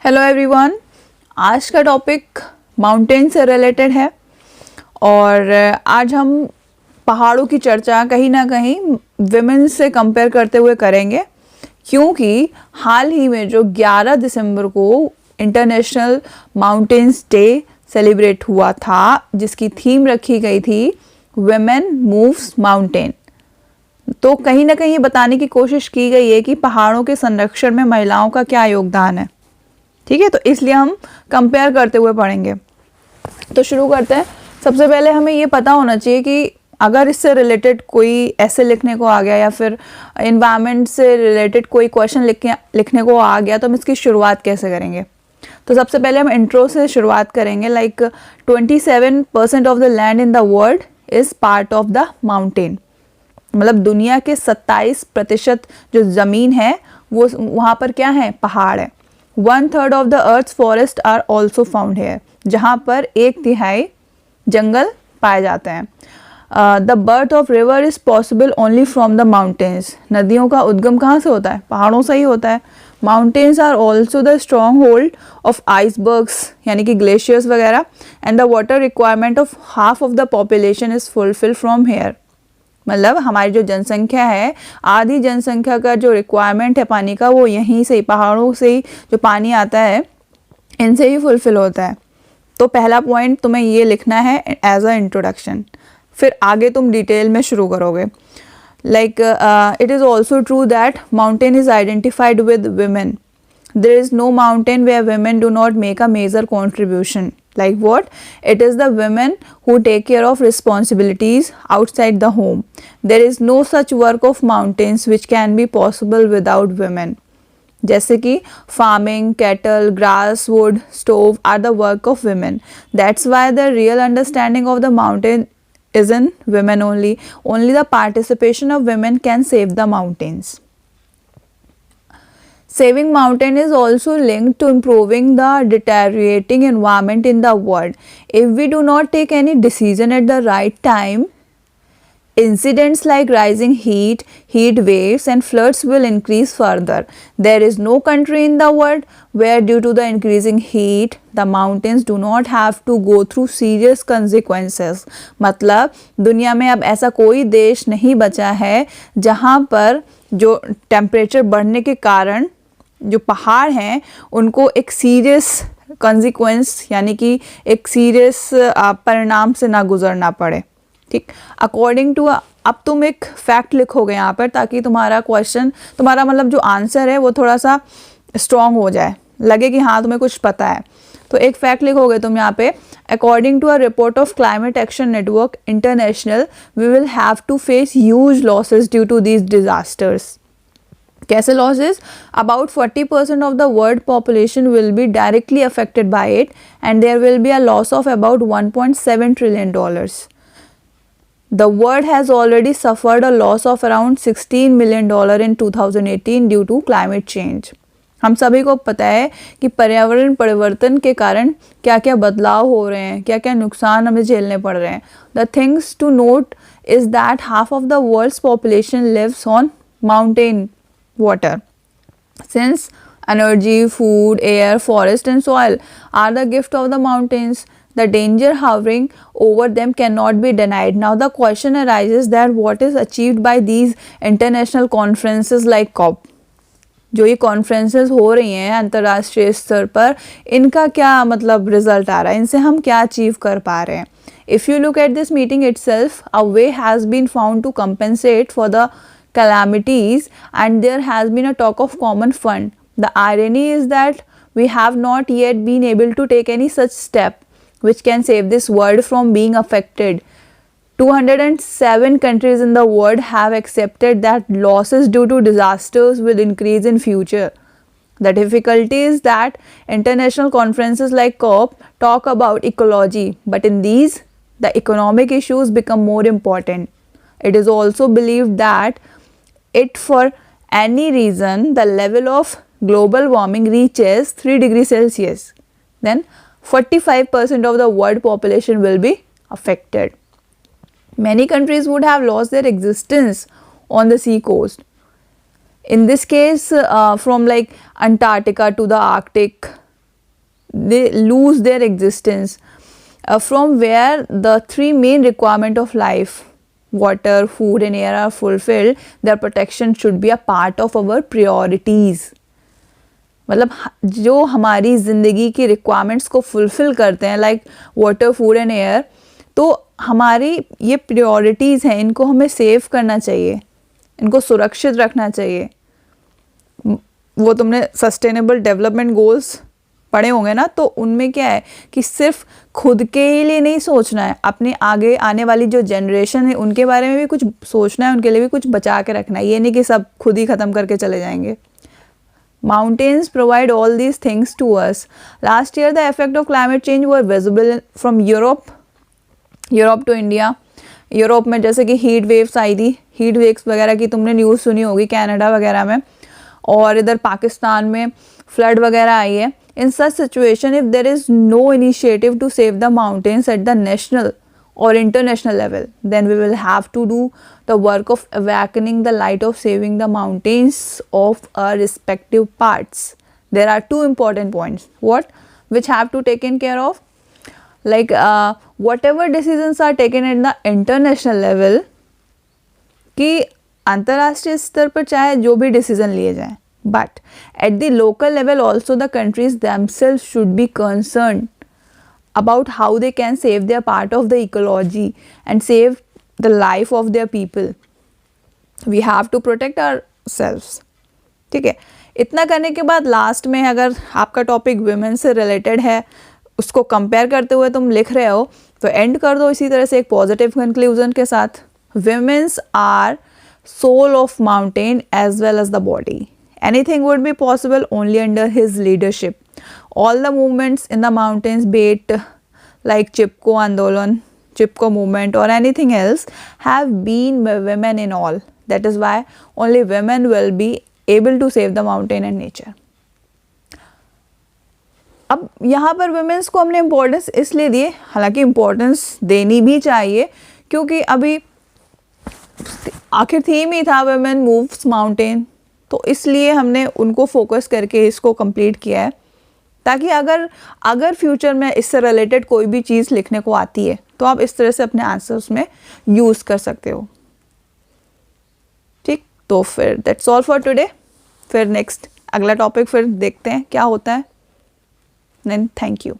Hello everyone, आज का topic mountain से रिलेटेड है और आज हम पहाड़ों की चर्चा कहीं ना कहीं विमेन से कंपेयर करते हुए करेंगे, क्योंकि हाल ही में जो 11 दिसंबर को इंटरनेशनल माउंटेन्स डे सेलिब्रेट हुआ था, जिसकी थीम रखी गई थी विमेन मूव्स माउंटेन। तो कहीं ना कहीं बताने की कोशिश की गई है कि पहाड़ों के संरक्षण में महिलाओं का क्या योगदान है। ठीक है, तो इसलिए हम कंपेयर करते हुए पढ़ेंगे। तो शुरू करते हैं। सबसे पहले हमें ये पता होना चाहिए कि अगर इससे रिलेटेड कोई ऐसे लिखने को आ गया या फिर इन्वायरमेंट से रिलेटेड कोई क्वेश्चन लिखने को आ गया तो हम इसकी शुरुआत कैसे करेंगे। तो सबसे पहले हम इंट्रो से शुरुआत करेंगे। Like 27% of the land in the world is part of the mountain. मतलब दुनिया के 27% जो ज़मीन है वो वहाँ पर क्या है, पहाड़ है। 1/3 of the earth forests are also found here, जहाँ पर 1/3 जंगल पाए जाते हैं। The birth of river is possible only from the mountains. नदियों का उद्गम कहाँ से होता है, पहाड़ों से ही होता है। Mountains are also the strong hold of icebergs, यानी कि ग्लेशियर्स वगैरह, and the water requirement of half of the population is fulfil from here. मतलब हमारी जो जनसंख्या है, आधी जनसंख्या का जो रिक्वायरमेंट है पानी का, वो यहीं से ही, पहाड़ों से ही जो पानी आता है, इनसे ही फुलफिल होता है। तो पहला पॉइंट तुम्हें ये लिखना है एज अ इंट्रोडक्शन, फिर आगे तुम डिटेल में शुरू करोगे। Like it is also true that mountain is identified with women. There is no mountain where women do not make a major contribution. Like what? It is the women who take care of responsibilities outside the home. There is no such work of mountains which can be possible without women. जैसे कि farming, cattle, grass, wood, stove are the work of women. That's why the real understanding of the mountain is in women only. Only the participation of women can save the mountains. Saving mountain is also linked to improving the deteriorating environment in the world. If we do not take any decision at the right time, incidents like rising heat, heat waves and floods will increase further. There is no country in the world where due to the increasing heat, the mountains do not have to go through serious consequences. मतलब दुनिया में अब ऐसा कोई देश नहीं बचा है जहाँ पर जो टेम्परेचर बढ़ने के कारण जो पहाड़ हैं उनको एक सीरियस कॉन्सिक्वेंस, यानी कि एक सीरियस परिणाम से ना गुजरना पड़े। ठीक, अकॉर्डिंग टू, अब तुम एक फैक्ट लिखोगे यहाँ पर, ताकि तुम्हारा क्वेश्चन, तुम्हारा मतलब जो आंसर है वो थोड़ा सा स्ट्रॉन्ग हो जाए, लगे कि हाँ तुम्हें कुछ पता है। तो एक फैक्ट लिखोगे तुम यहाँ पे, according to a report of climate action network international, we will have to face huge losses due to these disasters. कैसे losses? About 40% of the world population will be directly affected by it and there will be a loss of about $1.7 trillion. The world has already suffered a loss of around $16 million in 2018 due to climate change. हम सभी को पता है कि पर्यावरण परिवर्तन के कारण क्या क्या बदलाव हो रहे हैं, क्या क्या नुकसान हमें झेलने पड़ रहे हैं। The things to note is that half of the world's population lives on mountain water. Since energy, food, air, forest and soil are the gift of the mountains, the danger hovering over them cannot be denied. Now the question arises that what is achieved by these international conferences like COP. जो ये conferences हो रही हैं अंतर्राष्ट्रीय स्तर पर, इनका क्या मतलब रिजल्ट आ रहा है, इनसे हम क्या अचीव कर पा रहे हैं। If you look at this meeting itself, a way has been found to compensate for the calamities and there has been a talk of common fund. The irony is that we have not yet been able to take any such step which can save this world from being affected. 207 countries in the world have accepted that losses due to disasters will increase in future. The difficulty is that international conferences like COP talk about ecology, but in these, the economic issues become more important. It is also believed that if for any reason the level of global warming reaches 3 degrees Celsius, then 45% of the world population will be affected. Many countries would have lost their existence on the sea coast. In this case, from like Antarctica to the Arctic, they lose their existence. From where the three main requirement of life, water, food and air, are fulfilled, their protection should be a part of our priorities. मतलब जो हमारी ज़िंदगी की requirements को fulfil करते हैं, like water, food and air, तो हमारी ये प्रायोरिटीज़ हैं, इनको हमें सेव करना चाहिए, इनको सुरक्षित रखना चाहिए. वो तुमने सस्टेनेबल डेवलपमेंट गोल्स पढ़े होंगे ना, तो उनमें क्या है कि सिर्फ खुद के ही लिए नहीं सोचना है, अपने आगे आने वाली जो जनरेशन है उनके बारे में भी कुछ सोचना है, उनके लिए भी कुछ बचा के रखना है. ये नहीं कि सब खुद ही ख़त्म करके चले जाएंगे. Mountains provide all these things to us. Last year, the effect of climate change were visible from Europe to India. Europe में जैसे कि हीट वेव्स आई थी, हीट वेव्स वगैरह की तुमने न्यूज़ सुनी होगी कनाडा वगैरह में, और इधर पाकिस्तान में फ्लड वगैरह आई है. In such situation, if there is no initiative to save the mountains at the national or international level, then we will have to do the work of awakening the light of saving the mountains of our respective parts. There are two important points. What? Which have to taken care of? Like whatever decisions are taken at the international level, कि अंतर्राष्ट्रीय स्तर पर चाहे जो भी decision लिए जाएं, but at the local level also the countries themselves should be concerned about how they can save their part of the ecology and save the life of their people. We have to protect ourselves. ठीक है. इतना करने के बाद last में अगर आपका topic women से रिलेटेड है, उसको कंपेयर करते हुए तुम लिख रहे हो, तो एंड कर दो इसी तरह से एक पॉजिटिव कंक्लूजन के साथ. Women's are soul of mountain as well as the body. Anything would be possible only under his leadership. All the movements in the mountains, be it like Chipko Andolan, Chipko movement or anything else, have been women in all. That is why only women will be able to save the mountain and nature. अब यहाँ पर women's को हमने importance इसलिए दिए, हालांकि importance देनी भी चाहिए, क्योंकि अभी आखिर थीम ही था वुमेन मूव्स माउंटेन, तो इसलिए हमने उनको फोकस करके इसको कंप्लीट किया है, ताकि अगर फ्यूचर में इससे रिलेटेड कोई भी चीज़ लिखने को आती है तो आप इस तरह से अपने आंसर्स में यूज़ कर सकते हो. ठीक, तो फिर दैट्स ऑल फॉर टुडे. फिर नेक्स्ट अगला टॉपिक फिर देखते हैं क्या होता है. Then thank you.